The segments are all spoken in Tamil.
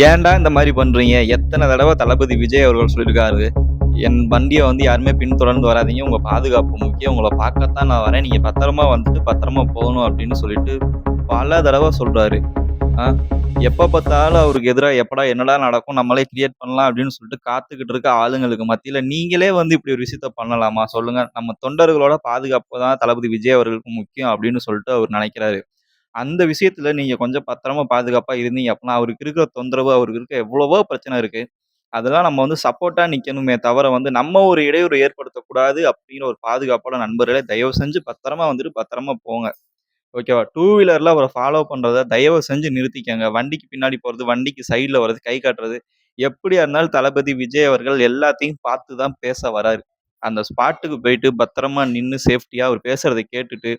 ஏன்டா இந்த மாரி பண்றீங்க? எத்தன தடவ தளபதி விஜய் அவர்கள் சொல்லியிருக்காரு. என் வண்டிய வந்து யாருமே பின்தொடர்ந்து வராதீங்க. உங்க பாதுகாப்பு முக்கியம். உங்கள பார்க்கத்தான் நான் வரேன். நீங்க பத்திரமா வந்துட்டு பத்திரமா போகணும் அப்படின்னு சொல்லிட்டு பல தடவ சொல்றாரு. ஆ எப்ப பார்த்தாலும் அவருக்கு எதிரா எப்படா என்னடா நடக்கும்? நம்மளே கிரியேட் பண்ணலாம் அப்படின்னு சொல்லிட்டு காத்துக்கிட்டு இருக்க ஆளுங்களுக்கு மத்தியில நீங்களே வந்து இப்படி ஒரு விஷயத்த பண்ணலாமா? சொல்லுங்க. நம்ம தொண்டர்களோட பாதுகாப்பு தான் தளபதி விஜய் அவர்களுக்கு முக்கியம் அப்படின்னு சொல்லிட்டு அவர் நெனைக்கிறாரு. அந்த விஷயத்துல நீங்க கொஞ்சம் பத்திரமா பாதுகாப்பா இருந்தீங்க அப்படின்னா, அவருக்கு இருக்கிற தொந்தரவு, அவருக்கு இருக்க எவ்வளவோ பிரச்சனை இருக்கு. அதெல்லாம் நம்ம வந்து சப்போர்ட்டா நிக்கணுமே தவிர வந்து, நம்ம ஒரு இடையூறு ஏற்படுத்தக்கூடாது அப்படிங்கிற ஒரு பாதுகாப்போட நண்பர்களே தயவு செஞ்சு பத்திரமா வந்துட்டு பத்திரமா போங்க. ஓகேவா? டூ வீலர்ல அவர ஃபாலோ பண்றத தயவு செஞ்சு நிறுத்திக்கங்க. வண்டிக்கு பின்னாடி போறது, வண்டிக்கு சைடுல வர்றது, கை காட்டுறது, எப்படியா இருந்தாலும் தளபதி விஜய் அவர்கள் எல்லாத்தையும் பார்த்து தான் பேச வராரு. அந்த ஸ்பாட்டுக்கு போயிட்டு பத்திரமா நின்னு சேஃப்டியா அவர் பேசுறத கேட்டுட்டு,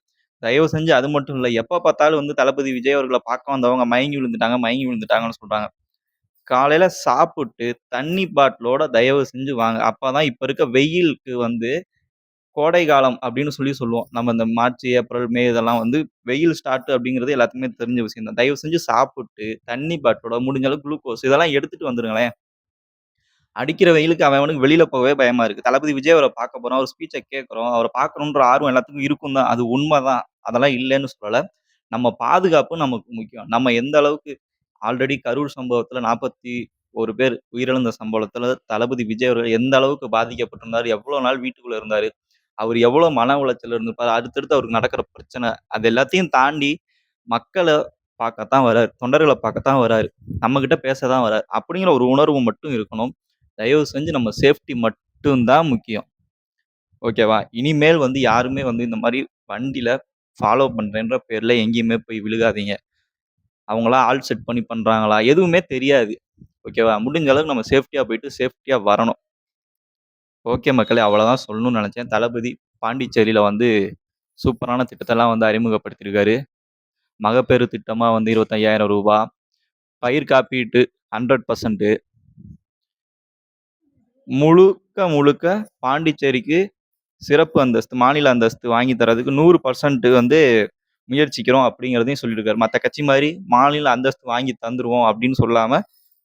தயவு செஞ்சு அது மட்டும் இல்ல, எப்ப பார்த்தாலும் வந்து தளபதி விஜய் அவர்கள பார்க்க வந்தவங்க மயங்கி விழுந்துட்டாங்க, மயங்கி விழுந்துட்டாங்கன்னு சொல்றாங்க. காலையில சாப்புட்டு தண்ணி பாட்டிலோட தயவு செஞ்சு வாங்க. அப்பதான் இப்ப இருக்க வெயிலுக்கு வந்து கோடை காலம் அப்படின்னு சொல்லுவோம். நம்ம இந்த மார்ச், ஏப்ரல், மே இதெல்லாம் வந்து வெயில் ஸ்டார்ட் அப்படிங்கிறது எல்லாத்துக்குமே தெரிஞ்ச விஷயம் தான். தயவு செஞ்சு சாப்புட்டு, தண்ணி பாட்டிலோட முடிஞ்ச அளவுக்கு குளுக்கோஸ் இதெல்லாம் எடுத்துட்டு வந்துருங்களேன். அடிக்கிற வெயிலுக்கு அவன் அவனுக்கு வெளியில போகவே பயமா இருக்கு. தளபதி விஜய் அவர பார்க்க போறோம். அவர் ஸ்பீச்ச கேட்கிறோம். அவர பார்க்கணுன்ற ஆர்வம் எல்லாத்துக்கும் இருக்கும் தான். அது உண்மதான். அதெல்லாம் இல்லன்னு சொல்லல. நம்ம பாதுகாப்பு நமக்கு முக்கியம். நம்ம எந்த அளவுக்கு ஆல்ரெடி கரூர் சம்பவத்துல 41 பேர் உயிரிழந்த சம்பவத்துல தளபதி விஜய் அவர்கள் எந்த அளவுக்கு பாதிக்கப்பட்டிருந்தாரு, எவ்வளோ நாள் வீட்டுக்குள்ள இருந்தாரு, அவர் எவ்வளோ மன உளைச்சல்ல இருந்திருப்பாரு, அடுத்தடுத்து அவருக்கு நடக்கிற பிரச்சனை, அது எல்லாத்தையும் தாண்டி மக்கள பார்க்கத்தான் வராரு. தொண்டர்கள பார்க்கத்தான் வராரு. நம்மகிட்ட பேச தான் வராரு. அப்படிங்கிற ஒரு உணர்வு மட்டும் இருக்கணும். தயவு செஞ்சு நம்ம சேஃப்டி மட்டும் தான் முக்கியம். ஓகேவா? இனிமேல் வந்து யாருமே வந்து இந்த மாரி வண்டில ஃபாலோ பண்றேன்ற பேர்ல எங்கேயுமே போய் விழுகாதீங்க. அவங்களா ஆள் செட் பண்ணி பண்றாங்களா? எதுவுமே தெரியாது. ஓகேவா? முடிஞ்ச அளவுக்கு நம்ம சேஃப்டியா போயிட்டு சேஃப்டியா வரணும். ஓகே மக்களே! அவ்வளோதான் சொல்லணும்னு நெனச்சேன். தளபதி பாண்டிச்சேரியில வந்து சூப்பரான திட்டத்தெல்லாம் வந்து அறிமுகப்படுத்தியிருக்காரு. மகப்பேறு திட்டமா வந்து ரூ. 25,000 பயிர் காப்பீட்டு 100% முழுக்க முழுக்க பாண்டிச்சேரிக்கு சிறப்பு அந்தஸ்து, மாநில அந்தஸ்து வாங்கி தர்றதுக்கு 100% வந்து முயற்சிக்கிறோம் அப்படிங்கிறதையும் சொல்லியிருக்காரு. மத்த கட்சி மாரி மாநில அந்தஸ்து வாங்கி தந்துருவோம் அப்படின்னு சொல்லாம,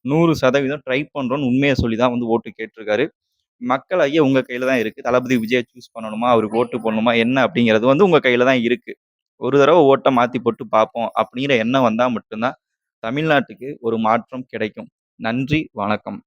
100% ட்ரை பண்றோம்ன்னு உண்மைய சொல்லி தான் வந்து ஓட்டு கேட்டிருக்காரு. மக்களாகிய உங்க கையில தான் இருக்கு. தளபதி விஜய சூஸ் பண்ணணுமா? அவருக்கு ஓட்டு போடணுமா? என்ன அப்படிங்கிறது வந்து உங்க கையில தான் இருக்கு. ஒரு தடவ ஓட்ட மாத்தி போட்டு பார்ப்போம் அப்படிங்கிற எண்ணம் வந்தா மட்டும் தான் தமிழ்நாட்டுக்கு ஒரு மாற்றம் கிடைக்கும். நன்றி, வணக்கம்.